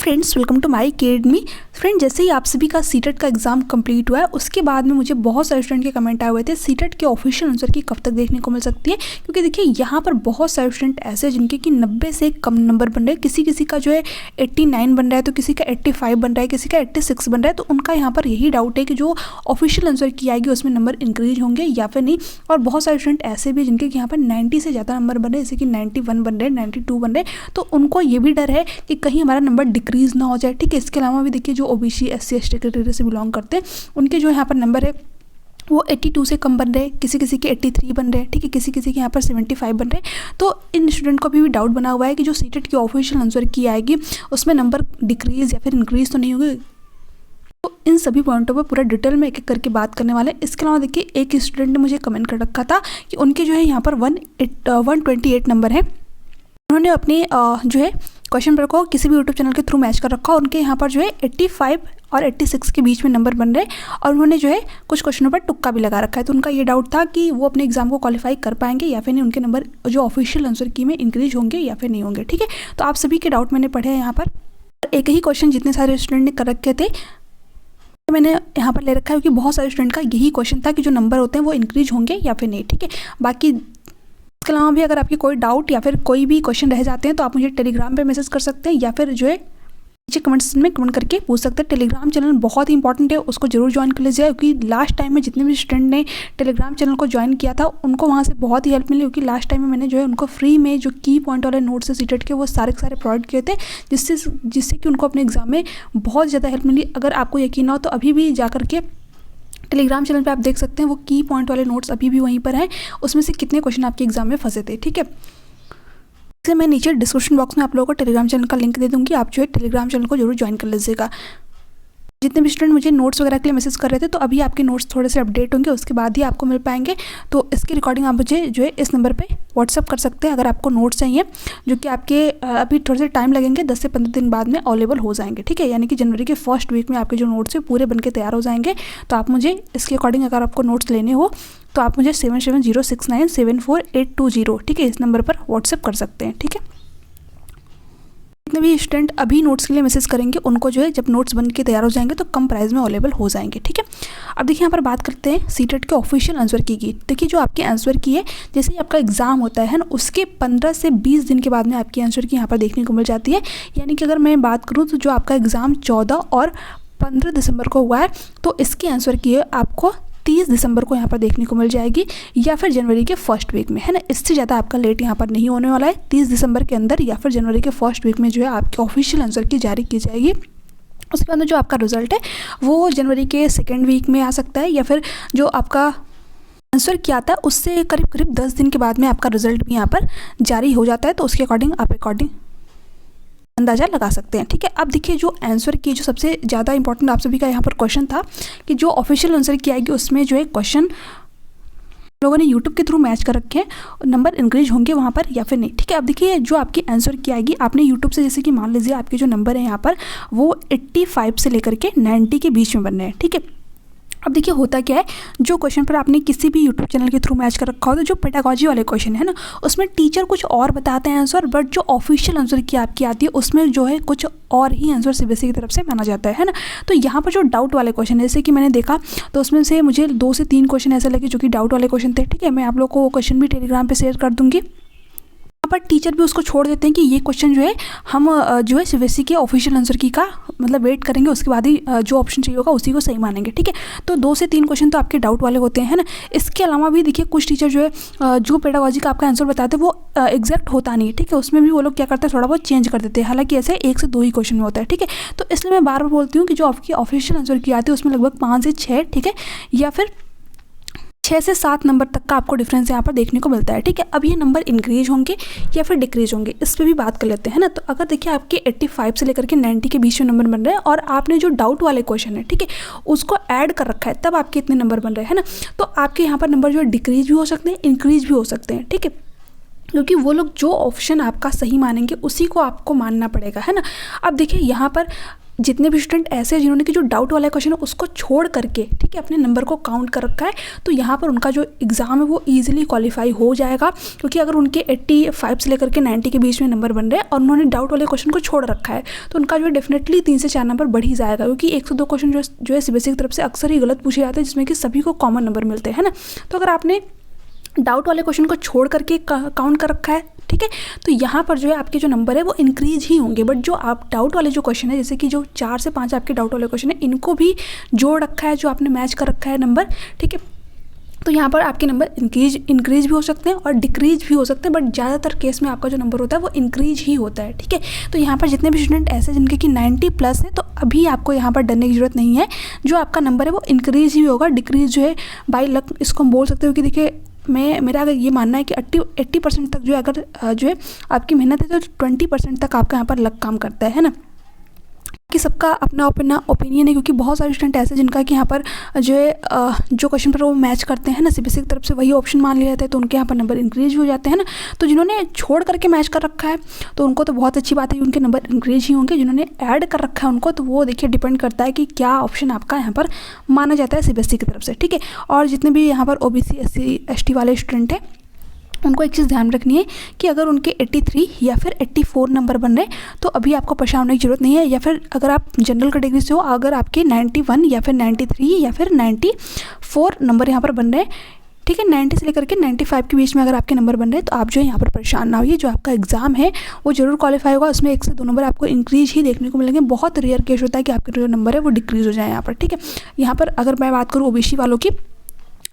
Friends, welcome to my academy. Friend, जैसे ही आप सभी का सीटेट का एग्जाम कंप्लीट हुआ है उसके बाद में मुझे बहुत सारे स्टूडेंट के कमेंट आए हुए थे सीटेट के ऑफिशियल आंसर की कब तक देखने को मिल सकती है। क्योंकि देखिए यहाँ पर बहुत सारे स्टूडेंट ऐसे हैं जिनके कि 90 से कम नंबर बन रहे हैं। किसी का जो है 89 बन रहा है, तो किसी का 85 बन रहा है, किसी का 86 बन रहा है। तो उनका यहाँ पर यही डाउट है कि जो ऑफिशियल आंसर की आएगी उसमें नंबर इंक्रीज होंगे या फिर नहीं। और बहुत सारे स्टूडेंट ऐसे भी जिनके यहाँ पर 90 से ज़्यादा नंबर बन रहे हैं, जैसे कि 91 बन रहे हैं, 92 बन रहे हैं। तो उनको ये भी डर है कि कहीं हमारा नंबर डिक्रीज ना हो जाए। ठीक है, इसके अलावा भी देखिए जो ओबीसी SC ST कैटेगरी से बिलोंग करते हैं उनके जो यहाँ पर नंबर है वो 82 से कम बन रहे हैं, किसी के 83 बन रहे हैं। ठीक है, किसी के यहाँ पर 75 बन रहे हैं। तो इन स्टूडेंट को भी डाउट बना हुआ है कि जो सीटेट की ऑफिशियल आंसर की आएगी उसमें नंबर डिक्रीज या फिर इंक्रीज तो नहीं होगी। तो इन सभी पॉइंटों पर पूरा डिटेल में एक एक करके बात करने वाले हैं। इसके अलावा देखिए एक स्टूडेंट ने मुझे कमेंट कर रखा था कि उनके जो है यहाँ पर 128 नंबर है। उन्होंने अपने जो है क्वेश्चन पेपर को किसी भी यूट्यूब चैनल के थ्रू मैच कर रखा। उनके यहाँ पर जो है 85 और 86 के बीच में नंबर बन रहे हैं और उन्होंने जो है कुछ क्वेश्चनों पर तुक्का भी लगा रखा है। तो उनका ये डाउट था कि वो अपने एग्जाम को क्वालिफाई कर पाएंगे या फिर नहीं, उनके नंबर जो ऑफिशियल आंसर की में इंक्रीज होंगे या फिर नहीं होंगे। ठीक है, तो आप सभी के डाउट मैंने पढ़े हैं यहाँ पर। एक ही क्वेश्चन जितने सारे स्टूडेंट ने कर रखे थे मैंने यहाँ पर ले रखा है, क्योंकि बहुत सारे स्टूडेंट का यही क्वेश्चन था कि जो नंबर होते हैं वो इंक्रीज होंगे या फिर नहीं। ठीक है, बाकी इसके अलावा भी अगर आपकी कोई डाउट या फिर कोई भी क्वेश्चन रह जाते हैं तो आप मुझे टेलीग्राम पे मैसेज कर सकते हैं या फिर जो है नीचे कमेंट्स में कमेंट करके पूछ सकते हैं। टेलीग्राम चैनल बहुत ही इंपॉर्टेंट है, उसको जरूर ज्वाइन कर लीजिए। क्योंकि लास्ट टाइम में जितने भी स्टूडेंट ने टेलीग्राम चैनल को ज्वाइन किया था उनको वहाँ से बहुत ही हेल्प मिली। क्योंकि लास्ट टाइम में मैंने जो है उनको फ्री में जो की पॉइंट वाले नोट्स है सीटेट के वो सारे प्रोवाइड किए थे, जिससे कि उनको अपने एग्जाम में बहुत ज़्यादा हेल्प मिली। अगर आपको यकीन ना हो तो अभी भी जा करके टेलीग्राम चैनल पे आप देख सकते हैं वो की पॉइंट वाले नोट्स अभी भी वहीं पर हैं, उसमें से कितने क्वेश्चन आपके एग्जाम में फंसे थे। ठीक है, इसे मैं नीचे डिस्क्रिप्शन बॉक्स में आप लोगों को टेलीग्राम चैनल का लिंक दे दूंगी, आप जो है टेलीग्राम चैनल को जरूर ज्वाइन कर लीजिएगा। जितने भी स्टूडेंट मुझे नोट्स वगैरह के लिए मैसेज कर रहे थे तो अभी आपके नोट्स थोड़े से अपडेट होंगे, उसके बाद ही आपको मिल पाएंगे। तो इसकी रिकॉर्डिंग आप मुझे जो है इस नंबर पे व्हाट्सअप कर सकते हैं अगर आपको नोट्स चाहिए, जो कि आपके अभी थोड़े से टाइम लगेंगे, 10 से 15 दिन बाद में अवेलेबल हो जाएंगे। ठीक है, यानी कि जनवरी के फर्स्ट वीक में आपके जो नोट्स है पूरे बनके तैयार हो जाएंगे। तो आप मुझे इसके अकॉर्डिंग अगर आपको नोट्स लेने हो तो आप मुझे 7706974820 ठीक है इस नंबर पर व्हाट्सअप कर सकते हैं। ठीक है, जितने भी स्टूडेंट अभी नोट्स के लिए मैसेज करेंगे उनको जो है जब नोट्स बन के तैयार हो जाएंगे तो कम प्राइस में अवेलेबल हो जाएंगे। ठीक है, अब देखिए यहाँ पर बात करते हैं सीटेट के ऑफिशियल आंसर की। देखिए जो आपके आंसर की है, जैसे ही आपका एग्जाम होता है ना उसके 15 से 20 दिन के बाद में आपकी आंसर की यहाँ पर देखने को मिल जाती है। यानी कि अगर मैं बात करूँ तो जो आपका एग्ज़ाम 14 और 15 दिसंबर को हुआ है तो इसकी आंसर की है आपको 30 दिसंबर को यहाँ पर देखने को मिल जाएगी या फिर जनवरी के फर्स्ट वीक में, है ना। इससे ज़्यादा आपका लेट यहाँ पर नहीं होने वाला है। 30 दिसंबर के अंदर या फिर जनवरी के फर्स्ट वीक में जो है आपके ऑफिशियल आंसर की जारी की जाएगी। उसके बाद में जो आपका रिजल्ट है वो जनवरी के सेकेंड वीक में आ सकता है या फिर जो आपका आंसर किया था उससे करीब 10 दिन के बाद में आपका रिजल्ट भी यहाँ पर जारी हो जाता है। तो उसके अकॉर्डिंग आप अंदाज़ा लगा सकते हैं। ठीक है, अब देखिए जो आंसर की जो सबसे ज़्यादा इंपॉर्टेंट आप सभी का यहाँ पर क्वेश्चन था कि जो ऑफिशियल आंसर की आएगी उसमें जो है क्वेश्चन लोगों ने यूट्यूब के थ्रू मैच कर रखे हैं, नंबर इंक्रीज होंगे वहाँ पर या फिर नहीं। ठीक है, अब देखिए जो आपकी आंसर की आएगी आपने यूट्यूब से जैसे कि मान लीजिए आपके जो नंबर है यहाँ पर वो 85 से लेकर के 90 के बीच में बन रहे हैं। ठीक है, अब देखिए होता क्या है, जो क्वेश्चन पर आपने किसी भी यूट्यूब चैनल के थ्रू मैच कर रखा हो तो जो पेडागोजी वाले क्वेश्चन है ना उसमें टीचर कुछ और बताते हैं आंसर, बट जो ऑफिशियल आंसर की आपकी आती है उसमें जो है कुछ और ही आंसर सीबीएसई की तरफ से माना जाता है ना। तो यहाँ पर जो डाउट वाले क्वेश्चन जैसे कि मैंने देखा तो उसमें से मुझे 2 से 3 क्वेश्चन ऐसे लगे जो कि डाउट वाले क्वेश्चन थे। ठीक है, मैं आप लोग को वो क्वेश्चन भी टेलीग्राम पर शेयर कर दूँगी। पर टीचर भी उसको छोड़ देते हैं कि ये क्वेश्चन जो है हम जो है सीबीएसई के ऑफिशियल आंसर की का मतलब वेट करेंगे, उसके बाद ही जो ऑप्शन चाहिए होगा उसी को सही मानेंगे। ठीक है, तो 2 से 3 क्वेश्चन तो आपके डाउट वाले होते हैं ना। इसके अलावा भी देखिए कुछ टीचर जो है जो पेडागोजी का आपका आंसर बताते हैं वो एग्जैक्ट होता नहीं है। ठीक है, उसमें भी वो लोग क्या करते हैं थोड़ा बहुत चेंज कर देते हैं, हालांकि ऐसे 1 से 2 ही क्वेश्चन में होता है। ठीक है, तो इसलिए मैं बार बार बोलती हूँ कि जो आपकी ऑफिशियल आंसर की आती है उसमें लगभग 5 से 6 ठीक है या फिर 6 से 7 नंबर तक का आपको डिफरेंस यहाँ पर देखने को मिलता है। ठीक है, अब ये नंबर इंक्रीज होंगे या फिर डिक्रीज होंगे इस पर भी बात कर लेते हैं ना। तो अगर देखिए आपके 85 से लेकर के 90 के बीच में नंबर बन रहे हैं और आपने जो डाउट वाले क्वेश्चन है ठीक है उसको ऐड कर रखा है तब आपके इतने नंबर बन रहे हैं ना, तो आपके यहाँ पर नंबर जो है डिक्रीज भी हो सकते हैं, इंक्रीज भी हो सकते हैं। ठीक है, क्योंकि वो लोग जो ऑप्शन आपका सही मानेंगे उसी को आपको मानना पड़ेगा, है ना। अब देखिए यहाँ पर जितने भी स्टूडेंट ऐसे हैं जिन्होंने कि जो डाउट वाला क्वेश्चन है उसको छोड़ करके, ठीक है, अपने नंबर को काउंट कर रखा है, तो यहाँ पर उनका जो एग्ज़ाम है वो ईजिली क्वालिफाई हो जाएगा। क्योंकि अगर उनके 85 से लेकर के 90 के बीच में नंबर बन रहे हैं और उन्होंने डाउट वाले क्वेश्चन को छोड़ रखा है, तो उनका जो है डेफिनेटली 3 से 4 नंबर बढ़ ही जाएगा। क्योंकि 1 से 2 क्वेश्चन जो है सीबीएसई की तरफ से अक्सर ही गलत पूछे जाते हैं, जिसमें कि सभी को कॉमन नंबर मिलते हैं ना। तो अगर आपने डाउट वाले क्वेश्चन को छोड़ करके काउंट कर रखा है, ठीक है, तो यहाँ पर जो है आपके जो नंबर है वो इंक्रीज ही होंगे। बट जो आप डाउट वाले जो क्वेश्चन है, जैसे कि जो 4 से 5 आपके डाउट वाले क्वेश्चन है, इनको भी जोड़ रखा है, जो आपने मैच कर रखा है नंबर, ठीक है, तो यहाँ पर आपके नंबर इंक्रीज भी हो सकते हैं और डिक्रीज भी हो सकते हैं। बट ज़्यादातर केस में आपका जो नंबर होता है वो इंक्रीज ही होता है, ठीक है। तो यहाँ पर जितने भी स्टूडेंट ऐसे जिनके कि 90 प्लस है, तो अभी आपको यहाँ पर डरने की जरूरत नहीं है। जो आपका नंबर है वो इंक्रीज ही होगा, डिक्रीज जो है बाई लक इसको हम बोल सकते हो। कि देखिए मेरा अगर ये मानना है कि 80% तक जो है अगर जो है आपकी मेहनत है, तो 20% तक आपका यहाँ पर लक काम करता है ना। कि सबका अपना अपना ओपिनियन है, क्योंकि बहुत सारे स्टूडेंट ऐसे जिनका कि यहाँ पर जो है जो क्वेश्चन पर वो मैच करते हैं ना सीबीएसई की तरफ से, वही ऑप्शन मान लिया जाता है, तो उनके यहाँ पर नंबर इंक्रीज हो जाते हैं ना। तो जिन्होंने छोड़ करके मैच कर रखा है तो उनको तो बहुत अच्छी बात है, उनके नंबर इंक्रीज ही होंगे। जिन्होंने ऐड कर रखा है उनको, तो वो देखिए डिपेंड करता है कि क्या ऑप्शन आपका यहाँ पर माना जाता है सीबीएसई की तरफ से, ठीक है। और जितने भी यहाँ पर OBC SC ST वाले स्टूडेंट हैं, उनको एक चीज़ ध्यान रखनी है कि अगर उनके 83 या फिर 84 नंबर बन रहे तो अभी आपको परेशान होने की ज़रूरत नहीं है। या फिर अगर आप जनरल कैटेगरी से हो, अगर आपके 91 या फिर 93 या फिर 94 नंबर यहाँ पर बन रहे हैं, ठीक है, 90 से लेकर के 95 के बीच में अगर आपके नंबर बन रहे हैं, तो आप जो है यहाँ पर परेशान ना होइए। जो आपका एग्ज़ाम है वो जरूर क्वालिफाई होगा, उसमें 1 से 2 नंबर आपको इंक्रीज ही देखने को मिलेंगे। बहुत रेयर केस होता है कि आपके जो नंबर है वो डिक्रीज हो जाए यहाँ पर, ठीक है। यहाँ पर अगर मैं बात करूँ OBC वालों की,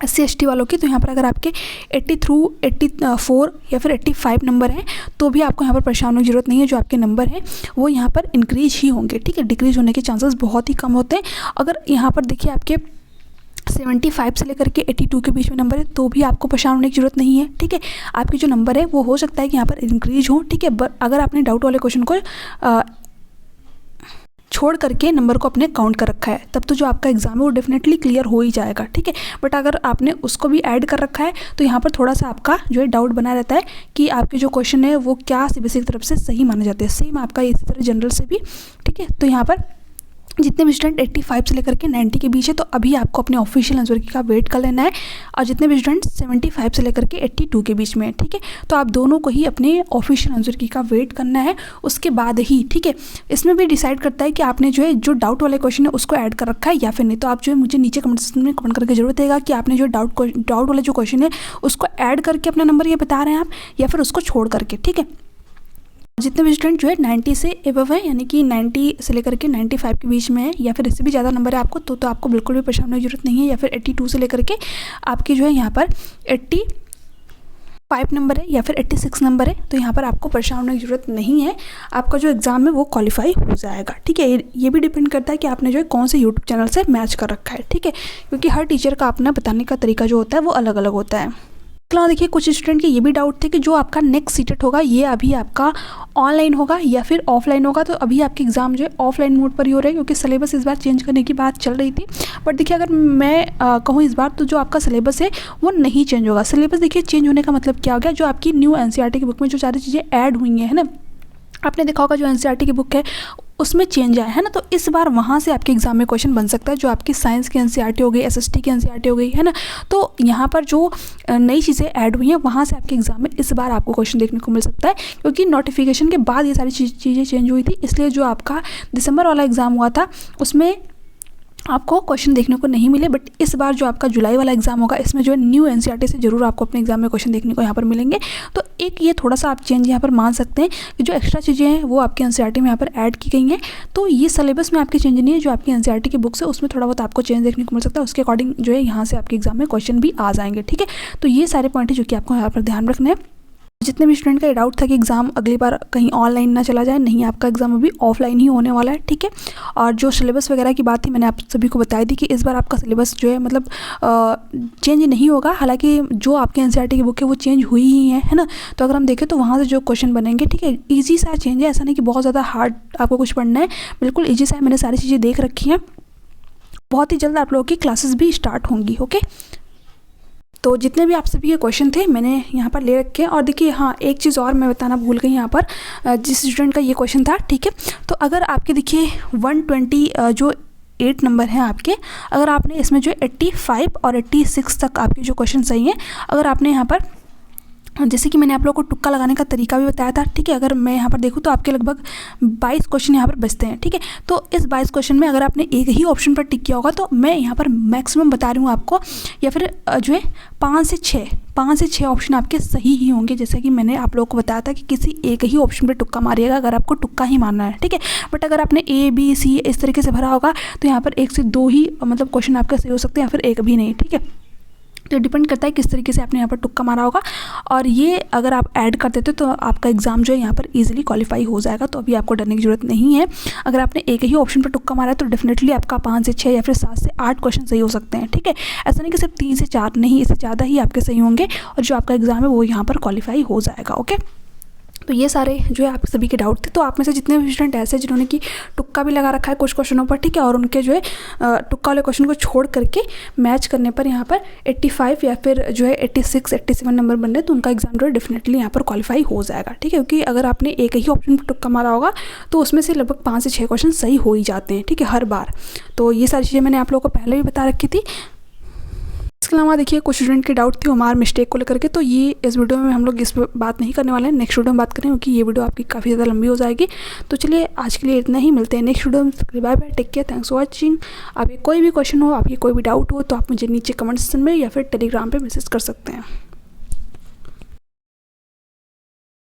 SC ST वालों की, तो यहाँ पर अगर आपके 84 या फिर 85 नंबर हैं, तो भी आपको यहाँ पर परेशान होने की जरूरत नहीं है। जो आपके नंबर हैं वो यहाँ पर इंक्रीज ही होंगे, ठीक है, डिक्रीज होने के चांसेस बहुत ही कम होते हैं। अगर यहाँ पर देखिए आपके 75 से लेकर के 82 के बीच में नंबर है, तो भी आपको परेशान होने की जरूरत नहीं है, ठीक है। आपके जो नंबर है वो हो सकता है कि यहाँ पर इंक्रीज हो, ठीक है। बट अगर आपने डाउट वाले क्वेश्चन को छोड़ करके नंबर को अपने काउंट कर रखा है, तब तो जो आपका एग्जाम है वो डेफिनेटली क्लियर हो ही जाएगा, ठीक है। बट अगर आपने उसको भी ऐड कर रखा है, तो यहाँ पर थोड़ा सा आपका जो है डाउट बना रहता है कि आपके जो क्वेश्चन है वो क्या सीबीएसई की तरफ से सही माने जाते हैं। सेम आपका इसी तरह जनरल से भी, ठीक है। तो यहाँ पर जितने भी स्टूडेंट 85 से लेकर के 90 के बीच है, तो अभी आपको अपने ऑफिशियल आंसर की का वेट कर लेना है। और जितने भी स्टूडेंट 75 से लेकर के 82 के बीच में है, ठीक है, तो आप दोनों को ही अपने ऑफिशियल आंसर की का वेट करना है, उसके बाद ही, ठीक है। इसमें भी डिसाइड करता है कि आपने जो है जो डाउट वाले क्वेश्चन है उसको ऐड कर रखा है या फिर नहीं। तो आप जो है मुझे नीचे कमेंट सेक्शन में कमेंट करके जरूरत देगा कि आपने जो डाउट वाला जो क्वेश्चन है उसको ऐड करके अपना नंबर ये बता रहे हैं आप, या फिर उसको छोड़ करके, ठीक है। जितने भी स्टूडेंट जो है 90 से एबव है, यानी कि 90 से लेकर के 95 के बीच में है, या फिर इससे भी ज़्यादा नंबर है आपको, तो आपको बिल्कुल भी परेशान होने की जरूरत नहीं है। या फिर 82 से लेकर के आपकी जो है यहाँ पर 85 नंबर है या फिर 86 नंबर है, तो यहाँ पर आपको परेशान होने की ज़रूरत नहीं है। आपका जो एग्ज़ाम है वो क्वालिफाई हो जाएगा, ठीक है। ये भी डिपेंड करता है कि आपने जो है कौन से यूट्यूब चैनल से मैच कर रखा है, ठीक है, क्योंकि हर टीचर का अपना बताने का तरीका जो होता है वो अलग अलग होता है। देखिए कुछ स्टूडेंट के ये भी डाउट थे कि जो आपका नेक्स्ट सीटेट होगा ये अभी आपका ऑनलाइन होगा या फिर ऑफलाइन होगा। तो अभी आपके एग्ज़ाम जो है ऑफलाइन मोड पर ही हो रहे हैं, क्योंकि सिलेबस इस बार चेंज करने की बात चल रही थी। बट देखिए अगर मैं कहूँ इस बार, तो जो आपका सिलेबस है वो नहीं चेंज होगा। सिलेबस देखिए चेंज होने का मतलब क्या हो गया, जो आपकी न्यू NCERT की बुक में जो सारी चीज़ें ऐड हुई हैं, है ना, आपने देखा होगा जो NCERT की बुक है उसमें चेंज आया है ना, तो इस बार वहाँ से आपके एग्जाम में क्वेश्चन बन सकता है। जो आपकी साइंस की NCERT हो गई, SST की NCERT हो गई, है ना, तो यहाँ पर जो नई चीज़ें ऐड हुई हैं वहाँ से आपके एग्जाम में इस बार आपको क्वेश्चन देखने को मिल सकता है। क्योंकि नोटिफिकेशन के बाद ये सारी चीज़ें चेंज हुई थी, इसलिए जो आपका दिसंबर वाला एग्ज़ाम हुआ था उसमें आपको क्वेश्चन देखने को नहीं मिले। बट इस बार जो आपका जुलाई वाला एग्जाम होगा, इसमें जो है न्यू NCERT से जरूर आपको अपने एग्जाम में क्वेश्चन देखने को यहाँ पर मिलेंगे। तो एक ये थोड़ा सा आप चेंज यहाँ पर मान सकते हैं कि जो एक्स्ट्रा चीज़ें हैं वो आपके NCERT में यहाँ पर ऐड की गई हैं। तो ये सिलेबस में आपके चेंज नहीं है, जो आपकी NCERT की बुक्स है उसमें थोड़ा बहुत आपको चेंज देखने को मिल सकता है। उसके अकॉर्डिंग जो है यहाँ से आपके एग्जाम में क्वेश्चन भी आ जाएंगे, ठीक है। तो ये सारे पॉइंट है जो कि आपको यहाँ पर ध्यान रखना है। जितने भी स्टूडेंट का ये डाउट था कि एग्ज़ाम अगली बार कहीं ऑनलाइन ना चला जाए, नहीं, आपका एग्ज़ाम अभी ऑफलाइन ही होने वाला है, ठीक है। और जो सिलेबस वगैरह की बात थी मैंने आप सभी को बताई थी कि इस बार आपका सिलेबस जो है मतलब चेंज नहीं होगा। हालांकि जो आपके NCERT की बुक है वो चेंज हुई ही है ना। तो अगर हम देखें तो वहाँ से जो क्वेश्चन बनेंगे, ठीक है, ईजी सा चेंज है, ऐसा नहीं कि बहुत ज़्यादा हार्ड आपको कुछ पढ़ना है, बिल्कुल ईजी सा है। मैंने सारी चीज़ें देख रखी हैं। बहुत ही जल्द आप लोगों की क्लासेस भी स्टार्ट होंगी, ओके। तो जितने भी आप सभी के क्वेश्चन थे मैंने यहाँ पर ले रखे हैं। और देखिए हाँ, एक चीज़ और मैं बताना भूल गई यहाँ पर, जिस स्टूडेंट का ये क्वेश्चन था, ठीक है, तो अगर आपके देखिए 120 जो 8 नंबर हैं आपके, अगर आपने इसमें जो 85 और 86 तक आपके जो क्वेश्चन सही हैं, अगर आपने यहाँ पर जैसे कि मैंने आप लोगों को तुक्का लगाने का तरीका भी बताया था, ठीक है, अगर मैं यहाँ पर देखूँ तो आपके लगभग 22 क्वेश्चन यहाँ पर बचते हैं, ठीक है। तो इस 22 क्वेश्चन में अगर आपने एक ही ऑप्शन पर टिक किया होगा तो मैं यहाँ पर मैक्सिमम बता रही हूँ आपको, या फिर जो है 5 से 6 ऑप्शन आपके सही ही होंगे। जैसे कि मैंने आप लोगों को बताया था कि किसी एक ही ऑप्शन पर तुक्का मारिएगा अगर आपको तुक्का ही मारना है, ठीक है। बट अगर आपने A B C इस तरीके से भरा होगा तो यहाँ पर 1 से 2 ही मतलब क्वेश्चन आपका सही हो सकते हैं, या फिर एक भी नहीं, ठीक है। तो डिपेंड करता है किस तरीके से आपने यहाँ पर तुक्का मारा होगा। और ये अगर आप ऐड कर देते तो आपका एग्ज़ाम जो है यहाँ पर इजीली क्वालिफाई हो जाएगा। तो अभी आपको डरने की ज़रूरत नहीं है। अगर आपने एक ही ऑप्शन पर तुक्का मारा है तो डेफिनेटली आपका 5 से 6 या फिर 7 से 8 क्वेश्चन सही हो सकते हैं, ठीक है। ऐसा नहीं कि सिर्फ 3 से 4 नहीं, इससे ज़्यादा ही आपके सही होंगे और जो आपका एग्ज़ाम है वो यहाँ पर क्वालिफाई हो जाएगा। ओके, तो ये सारे जो है आप सभी के डाउट थे। तो आप में से जितने भी स्टूडेंट ऐसे जिन्होंने कि तुक्का भी लगा रखा है कुछ क्वेश्चनों पर, ठीक है, और उनके जो है तुक्का वाले क्वेश्चन को छोड़ करके मैच करने पर यहाँ पर 85 या फिर जो है 86 87 नंबर बन रहे, तो उनका एग्जाम जो है डेफिनेटली यहाँ पर क्वालिफाई हो जाएगा, ठीक है। क्योंकि अगर आपने एक ही ऑप्शन पर तुक्का मारा होगा तो उसमें से लगभग 5 से 6 क्वेश्चन सही हो ही जाते हैं, ठीक है, हर बार। तो ये सारी चीज़ें मैंने आप लोगों को पहले भी बता रखी थी। इसके अलावा देखिए कुछ स्टूडेंट की डाउट थी हमारे मिस्टेक को लेकर के, तो ये इस वीडियो में हम लोग इस पर बात नहीं करने वाले हैं, नेक्स्ट वीडियो में बात करें, क्योंकि ये वीडियो आपकी काफ़ी ज़्यादा लंबी हो जाएगी। तो चलिए आज के लिए इतना ही, मिलते हैं नेक्स्ट वीडियो में। Bye bye, take care, thanks for watching. आपके कोई भी क्वेश्चन हो, आपकी कोई भी डाउट हो तो आप मुझे नीचे कमेंट सेक्शन में या फिर टेलीग्राम पर मैसेज कर सकते हैं।